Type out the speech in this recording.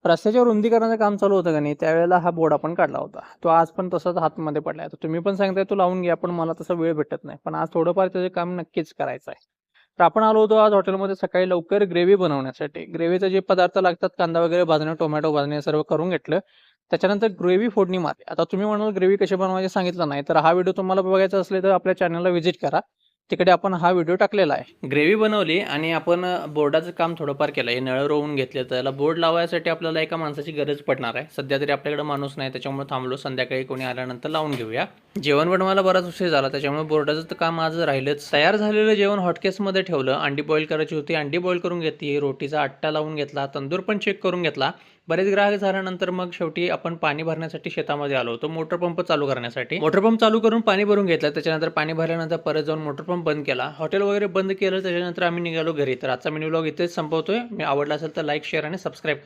रस्त्याच्या रुंदीकरणाचं काम चालू होतं का नाही, त्यावेळेला हा बोर्ड आपण काढला होता. तो आज पण तसाच हातमध्ये पडलाय. तर तुम्ही पण सांगताय तो लावून घ्या, पण मला तसा वेळ भेटत नाही. पण आज थोडंफार त्याचं काम नक्कीच करायचं आहे. तर आपण आलो होतो आज हॉटेलमध्ये सकाळी लवकर ग्रेव्ही बनवण्यासाठी. ग्रेव्हीचे जे पदार्थ लागतात, कांदा वगैरे भाजणे, टोमॅटो भाजणे सर्व करून घेतलं. त्याच्यानंतर ग्रेव्ही फोडणी मारली. आता तुम्ही म्हणाल ग्रेव्ही कशी बनवायची सांगितलं नाही, तर हा व्हिडिओ तुम्हाला बघायचा असले तर आपल्या चॅनलला व्हिजिट करा. तिकडे आपण हा व्हिडिओ टाकलेला आहे. ग्रेव्ही बनवली आणि आपण बोर्डाचं काम थोडंफार केलं. हे नळं रोवून घेतले. तर त्याला बोर्ड लावायसाठी आपल्याला एका माणसाची गरज पडणार आहे. सध्या तरी आपल्याकडे माणूस नाही, त्याच्यामुळे थांबलो. संध्याकाळी कोणी आल्यानंतर लावून घेऊया. जेवण बनवायला बराच उशीर झाला, त्याच्यामुळे बोर्डाचं काम आज राहिलंच. तयार झालेलं जेवण हॉटकेसमध्ये ठेवलं. अंडी बॉईल करायची होती, अंडी बॉईल करून घेतली. रोटीचा आट्टा लावून घेतला. तंदूर पण चेक करून घेतला. बरेच ग्राहक झाल्यानंतर मग शेवटी आपण पाणी भरण्यासाठी शेतामध्ये आलो होतो, मोटर पंप चालू करण्यासाठी. मोटर पंप चालू करून पाणी भरून घेतलं. त्याच्यानंतर पाणी भरल्यानंतर परत जाऊन मोटर पंप बंद केला. हॉटेल वगैरे बंद केलं. त्याच्यानंतर आम्ही निघालो घरी. तर आजचा मिनी व्लॉग इथेच संपवतोय. मी आवडला असेल तर लाईक, शेअर आणि सबस्क्राईब